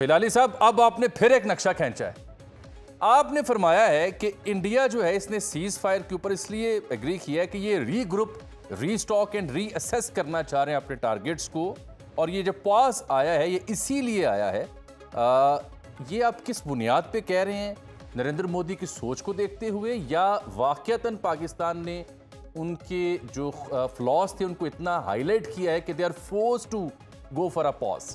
हिलाली साहब, अब आपने फिर एक नक्शा खींचा है। आपने फरमाया है कि इंडिया जो है इसने सीज फायर के ऊपर इसलिए एग्री किया है कि ये रीग्रुप, रीस्टॉक एंड रीअसेस करना चाह रहे हैं अपने टारगेट्स को, और ये जो पॉज आया है ये इसीलिए आया है। ये आप किस बुनियाद पे कह रहे हैं? नरेंद्र मोदी की सोच को देखते हुए, या वाकईतन पाकिस्तान ने उनके जो फ्लॉज थे उनको इतना हाईलाइट किया है कि they are forced to go for a pause?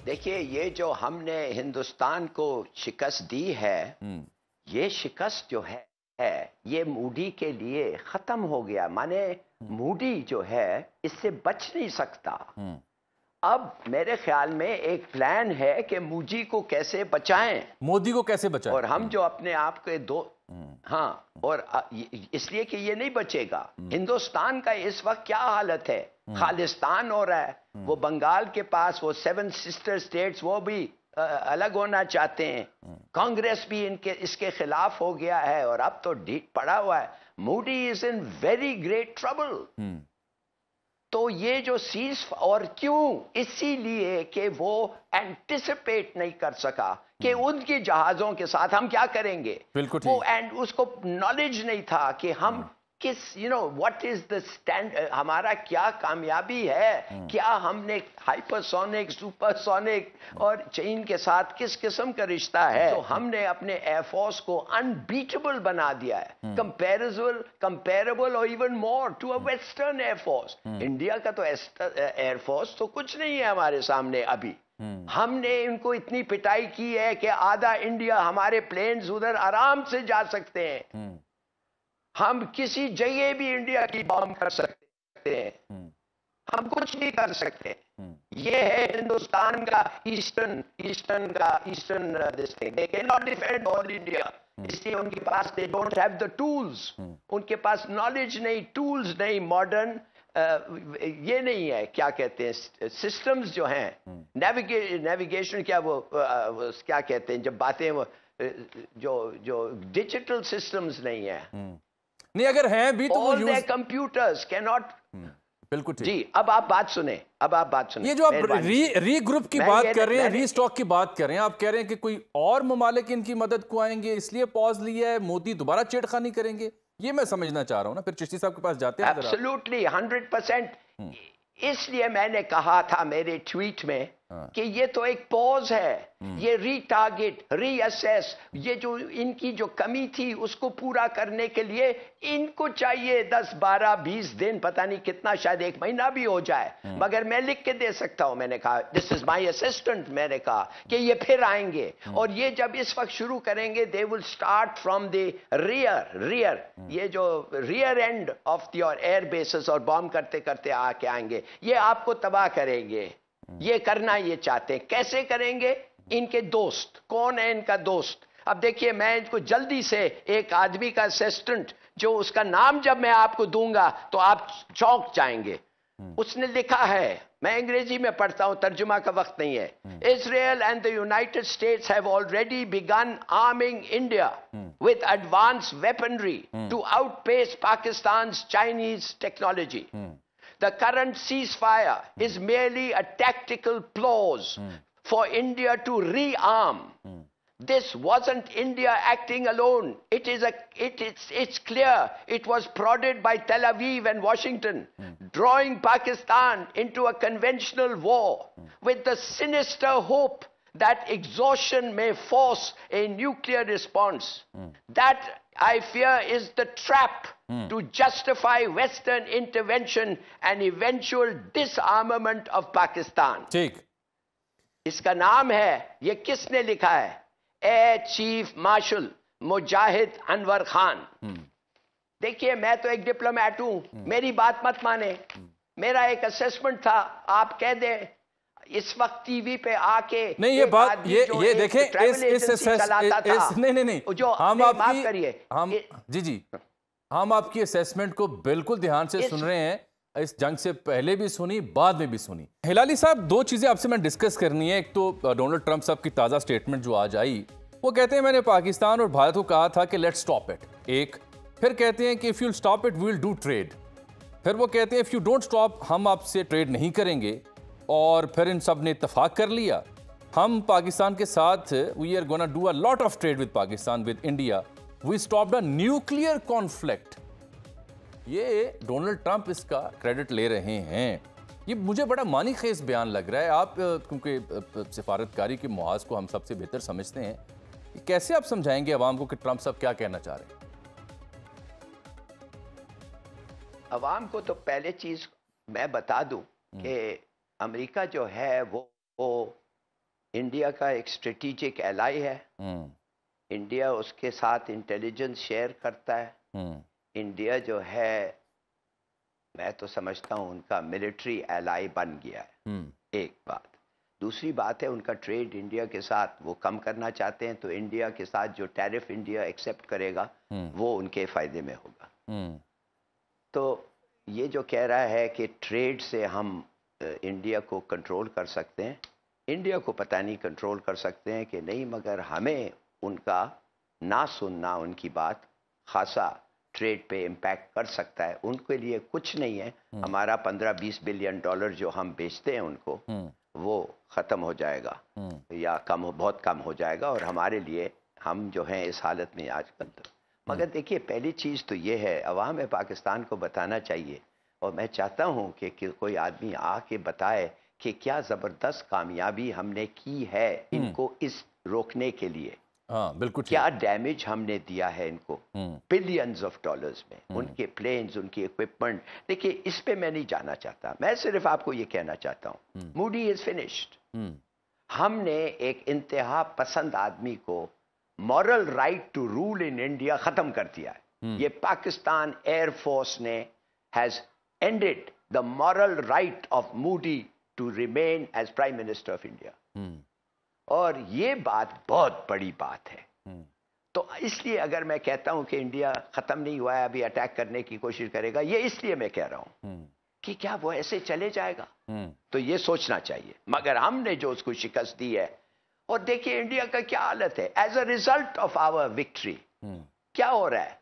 देखिए, ये जो हमने हिंदुस्तान को शिकस्त दी है, ये शिकस्त जो है ये मूडी के लिए खत्म हो गया। माने मूडी जो है इससे बच नहीं सकता। अब मेरे ख्याल में एक प्लान है कि मूडी को कैसे बचाएं, मोदी को कैसे बचाएं, और हम जो अपने आप के हाँ, और इसलिए कि ये नहीं बचेगा। हिंदुस्तान का इस वक्त क्या हालत है, खालिस्तान हो रहा है। वो बंगाल के पास वो 7 सिस्टर स्टेट्स वो भी अलग होना चाहते हैं। कांग्रेस भी इसके खिलाफ हो गया है, और अब तो पड़ा हुआ है। Modi is in very great trouble. तो ये जो सीज, और क्यों? इसीलिए कि वो एंटिसिपेट नहीं कर सका कि उनके जहाजों के साथ हम क्या करेंगे। बिल्कुल वो एंड उसको नॉलेज नहीं था कि हम किस व्हाट इज द स्टैंड, हमारा क्या कामयाबी है, क्या हमने हाइपरसोनिक, सुपरसोनिक और चीन के साथ किस किस्म का रिश्ता है। तो हमने अपने एयरफोर्स को अनबीटेबल बना दिया है, कंपेरेबल और even more to a western air force. India का तो एयरफोर्स तो कुछ नहीं है हमारे सामने अभी। हमने इनको इतनी पिटाई की है कि आधा इंडिया, हमारे प्लेन्स उधर आराम से जा सकते हैं। हम किसी जगह भी इंडिया की बॉम्ब कर सकते हैं, हम कुछ भी कर सकते हैं। ये है हिंदुस्तान का eastern this thing. They can not defend all India, इसलिए उनके पास they don't have the tools. उनके पास नॉलेज नहीं, टूल्स नहीं, मॉडर्न ये नहीं है, क्या कहते हैं, सिस्टम्स जो हैं, नेविगेशन क्या वो क्या कहते हैं जब बातें, वो जो डिजिटल सिस्टम्स नहीं है। नहीं, अगर हैं भी तो वो यूज कंप्यूटर्स कैन नॉट। बिल्कुल ठीक। जी, अब आप बात सुने। ये जो आप रीग्रुप की बात कर रहे हैं, रीस्टॉक की बात कर रहे हैं, आप कह रहे हैं कि कोई और ममालिक इनकी मदद को आएंगे इसलिए पॉज लिया है, मोदी दोबारा छेड़खानी करेंगे, ये मैं समझना चाह रहा हूं ना। फिर चिश्ती साहब के पास जाते हैं। एब्सोल्युटली 100%। इसलिए मैंने कहा था मेरे ट्वीट में कि ये तो एक पॉज है, ये रीटारगेट, रीअसेस, ये जो इनकी जो कमी थी उसको पूरा करने के लिए इनको चाहिए 10, 12, 20 दिन, पता नहीं कितना, शायद 1 महीना भी हो जाए, मगर मैं लिख के दे सकता हूं। मैंने कहा दिस इज माय असिस्टेंट, मैंने कहा कि ये फिर आएंगे, और ये जब इस वक्त शुरू करेंगे they will start from the rear, ये जो rear end of your air bases, और बॉम्ब करते करते आके आएंगे, ये आपको तबाह करेंगे। ये करना ये चाहते हैं। कैसे करेंगे? इनके दोस्त, कौन है इनका दोस्त? अब देखिए, मैं इनको जल्दी से एक आदमी का असिस्टेंट, जो उसका नाम जब मैं आपको दूंगा तो आप चौंक जाएंगे। उसने लिखा है, मैं अंग्रेजी में पढ़ता हूं, तर्जुमा का वक्त नहीं है। Israel and the United States have already begun arming India with advanced weaponry to outpace Pakistan's Chinese technology. The current ceasefire is merely a tactical pause for India to rearm. This wasn't India acting alone. It's clear it was prodded by Tel Aviv and Washington, drawing Pakistan into a conventional war with the sinister hope that exhaustion may force a nuclear response. That, I fear, is the trap to justify Western intervention and eventual disarmament of Pakistan. ठीक। इसका नाम है, ये किसने लिखा है? Air chief marshal मुजाहिद अनवर खान। देखिए, मैं तो एक डिप्लोमेट हूं, मेरी बात मत माने। मेरा एक असेसमेंट था, आप कह दें इस वक्त टीवी पे आके नहीं, ये बात ये देखें, नहीं, जो हम आपकी, करिए, जी हम आपकी असेसमेंट को बिल्कुल ध्यान से सुन रहे हैं। इस जंग से पहले भी सुनी, बाद में भी सुनी। हिलाली साहब, 2 चीजें आपसे मैं डिस्कस करनी है। एक तो डोनाल्ड ट्रंप साहब की ताजा स्टेटमेंट जो आज आई, वो कहते हैं मैंने पाकिस्तान और भारत को कहा था कि लेट्स स्टॉप इट, एक। फिर कहते हैं कि if you stop it we will do trade. फिर वो कहते हैं इफ यू डोंट स्टॉप, हम आपसे ट्रेड नहीं करेंगे। और फिर इन सब ने इत्तेफाक कर लिया, हम पाकिस्तान के साथ we are gonna do a lot of trade with Pakistan, with India, we stopped a nuclear conflict. ये डोनाल्ड ट्रंप इसका क्रेडिट ले रहे हैं। ये मुझे बड़ा मानी खेज बयान लग रहा है। आप क्योंकि सिफारतकारी के मुहाज को हम सबसे बेहतर समझते हैं, कैसे आप समझाएंगे अवाम को कि ट्रंप साहब क्या कहना चाह रहे हैं? अवाम को तो पहले चीज मैं बता दूं कि अमेरिका जो है वो इंडिया का एक स्ट्रेटेजिक एलाई है। इंडिया उसके साथ इंटेलिजेंस शेयर करता है। इंडिया जो है मैं तो समझता हूं उनका मिलिट्री एलाई बन गया है। एक बात। दूसरी बात है उनका ट्रेड इंडिया के साथ वो कम करना चाहते हैं, तो इंडिया के साथ जो टैरिफ इंडिया एक्सेप्ट करेगा वो उनके फायदे में होगा। तो ये जो कह रहा है कि ट्रेड से हम इंडिया को कंट्रोल कर सकते हैं, इंडिया को पता नहीं कंट्रोल कर सकते हैं कि नहीं, मगर हमें उनका ना सुनना, उनकी बात खासा ट्रेड पे इम्पैक्ट कर सकता है। उनके लिए कुछ नहीं है, हमारा 15-20 बिलियन डॉलर जो हम बेचते हैं उनको वो ख़त्म हो जाएगा या बहुत कम हो जाएगा, और हमारे लिए हम जो हैं इस हालत में आजकल तो। मगर देखिए पहली चीज़ तो ये है अवाम पाकिस्तान को बताना चाहिए, और मैं चाहता हूँ कि कोई आदमी आके बताए कि क्या ज़बरदस्त कामयाबी हमने की है इनको इस रोकने के लिए। हाँ, बिल्कुल। क्या डैमेज हमने दिया है इनको बिलियंस ऑफ डॉलर्स में, उनके प्लेन्स, उनकी इक्विपमेंट। देखिए इस पे मैं नहीं जाना चाहता, मैं सिर्फ आपको ये कहना चाहता हूँ मूडी इज फिनिश्ड। हमने एक इंतहा पसंद आदमी को moral right to rule in India खत्म कर दिया है। ये पाकिस्तान एयरफोर्स ने has ended the moral right of Modi to remain as prime minister of India, और ये बात बहुत बड़ी बात है। तो इसलिए अगर मैं कहता हूं कि इंडिया खत्म नहीं हुआ है, अभी अटैक करने की कोशिश करेगा, ये इसलिए मैं कह रहा हूं कि क्या वो ऐसे चले जाएगा, तो ये सोचना चाहिए। मगर हमने जो उसको शिकस्त दी है, और देखिए इंडिया का क्या हालत है as a result of our victory. क्या हो रहा है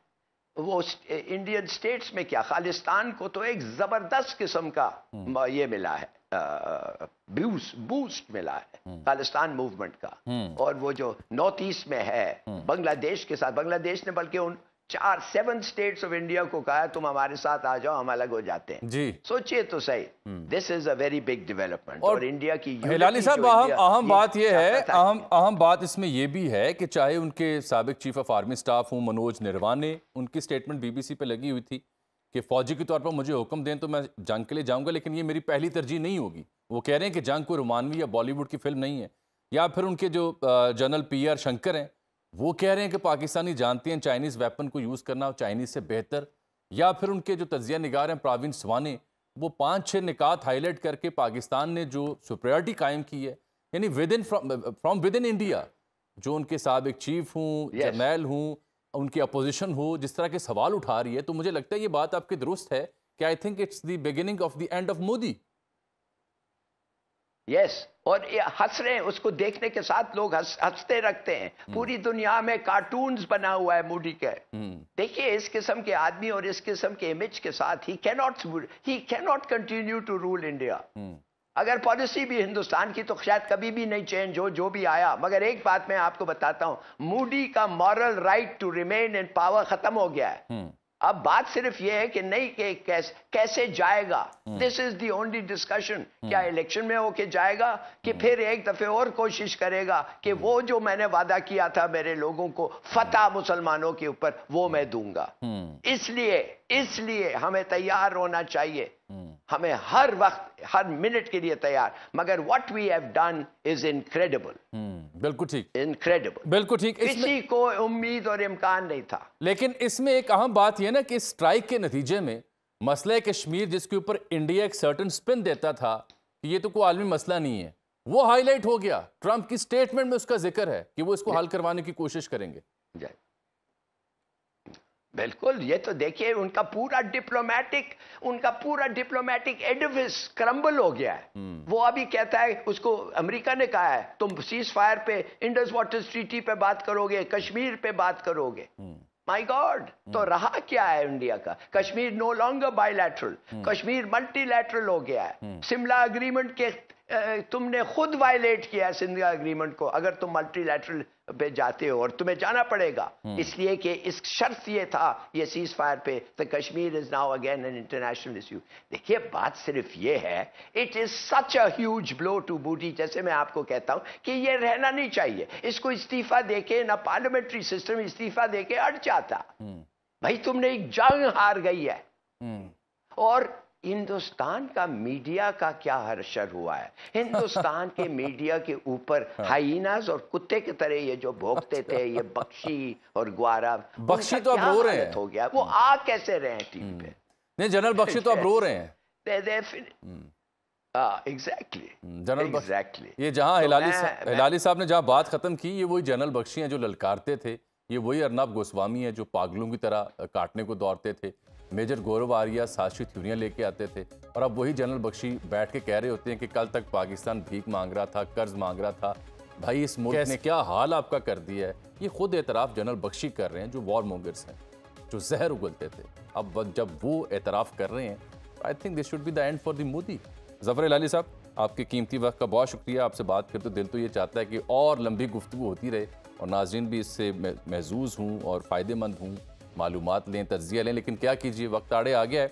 वो इंडियन स्टेट्स में, क्या खालिस्तान को तो एक जबरदस्त किस्म का ये मिला है, बूस्ट मिला है खालिस्तान मूवमेंट का। और वो जो नॉर्थ ईस्ट में है बांग्लादेश के साथ, बांग्लादेश ने बल्कि उन 7 स्टेट्स ऑफ इंडिया को कहा तुम हमारे साथ आ जाओ, हम अलग हो जाते हैं जी। सोचिए तो सही, this is a very big development. और इंडिया की हिलाली साहब अहम बात यह है, अहम बात इसमें यह भी है कि चाहे उनके साबिक चीफ ऑफ आर्मी स्टाफ हूं मनोज निर्वाणे, उनकी स्टेटमेंट बीबीसी पे लगी हुई थी कि फौजी के तौर पर मुझे हुक्म दें तो मैं जंग के लिए जाऊंगा, लेकिन ये मेरी पहली तरजीह नहीं होगी। वो कह रहे हैं कि जंग कोई रोमानवी या बॉलीवुड की फिल्म नहीं है। या फिर उनके जो जनरल PR शंकर हैं, वो कह रहे हैं कि पाकिस्तानी जानते हैं चाइनीज़ वेपन को यूज़ करना चाइनीज़ से बेहतर। या फिर उनके जो तज्जिया निगार हैं प्रवीण स्वाने, वो 5-6 निकात हाईलाइट करके पाकिस्तान ने जो सुपरियॉरिटी कायम की है, यानी with in from with in India, जो उनके साबिक चीफ हूँ, जर्नैल हूँ, उनकी अपोजिशन हो, जिस तरह के सवाल उठा रही है, तो मुझे लगता है ये बात आपकी दुरुस्त है कि I think it's the beginning of the end of Modi. Yes, और ये हंस रहे हैं, उसको देखने के साथ लोग हंसते रखते हैं। पूरी दुनिया में कार्टून्स बना हुआ है मोदी के। देखिए इस किस्म के आदमी और इस किस्म के इमेज के साथ he cannot continue to rule India. अगर पॉलिसी भी हिंदुस्तान की तो शायद कभी भी नहीं चेंज हो, जो भी आया। मगर एक बात मैं आपको बताता हूं, मोदी का moral right to remain in power खत्म हो गया है। अब बात सिर्फ यह है कि नहीं कि कैसे जाएगा। This is the only discussion. क्या इलेक्शन में होके जाएगा कि फिर एक दफे और कोशिश करेगा कि वो जो मैंने वादा किया था मेरे लोगों को फतह मुसलमानों के ऊपर, वो मैं दूंगा। इसलिए हमें तैयार होना चाहिए, हमें हर वक्त हर मिनट के लिए तैयार। मगर what we have done is incredible. बिल्कुल ठीक, इनक्रेडिबल, बिल्कुल ठीक। किसी को उम्मीद और इम्कान नहीं था। लेकिन इसमें एक अहम बात यह ना कि स्ट्राइक के नतीजे में मसला कश्मीर, जिसके ऊपर इंडिया एक सर्टन स्पिन देता था कि ये तो कोई आलमी मसला नहीं है, वो हाईलाइट हो गया। ट्रंप की स्टेटमेंट में उसका जिक्र है कि वो इसको हल करवाने की कोशिश करेंगे। बिल्कुल, ये तो देखिए उनका पूरा डिप्लोमेटिक एडिफिस क्रम्बल हो गया है। वो अभी कहता है, उसको अमेरिका ने कहा है तुम सीज फायर पे, इंडस वाटर ट्रीटी पे बात करोगे, कश्मीर पे बात करोगे। माय गॉड, तो रहा क्या है इंडिया का? Kashmir no longer bilateral, Kashmir multilateral हो गया है। शिमला एग्रीमेंट के तुमने खुद वायलेट किया है सिंध एग्रीमेंट को अगर तुम मल्टीलैटरल पे जाते हो, और तुम्हें जाना पड़ेगा इसलिए कि इस शर्त ये था ये सीज फायर पे, the Kashmir is now again an international issue. देखिए बात सिर्फ ये है, it is such a huge blow to booty, जैसे मैं आपको कहता हूं कि ये रहना नहीं चाहिए, इसको इस्तीफा देके ना पार्लियामेंट्री सिस्टम इस्तीफा देके अट जाता। भाई तुमने एक जंग हार गई है। और हिंदुस्तान का मीडिया का क्या हर्षर हुआ है, हिंदुस्तान के मीडिया के ऊपर हाइनास और कुत्ते की तरह ये जो भोंकते थे, ये बख्शी और ग्वारा, बख्शी तो अब रो रहे हैं, हो गया वो आ कैसे रहे हैं टीवी पे? नहीं जनरल बख्शी तो अब रो रहे हैं। एग्जैक्टली जनरल एग्जैक्टली ये जहां हिलाली साहब ने जहां बात खत्म की, ये वही जनरल बख्शी हैं जो ललकारते थे, ये वही अर्नब गोस्वामी है जो पागलों की तरह काटने को दौड़ते थे, मेजर गौरव आर्या साजिश थ्योरियां लेके आते थे, और अब वही जनरल बख्शी बैठ के कह रहे होते हैं कि कल तक पाकिस्तान भीख मांग रहा था, कर्ज मांग रहा था। भाई इस मुल्क ने क्या हाल आपका कर दिया है, ये खुद एतराफ़ जनरल बख्शी कर रहे हैं जो वॉर मोंगर्स हैं, जो जहर उगलते थे। अब जब वो एतराफ़ कर रहे हैं, I think this should be the end for the Modi. Zafar Hilali साहब, आपके कीमती वक्त का बहुत शुक्रिया। आपसे बात करते दिल तो ये चाहता है कि और लंबी गुफ्तगू होती रहे और नाज़रीन भी इससे महजूज़ हूँ और फ़ायदेमंद हूँ, मालूमात लें, तज्ज़िया लें, लेकिन क्या कीजिए वक्त आड़े आ गया है।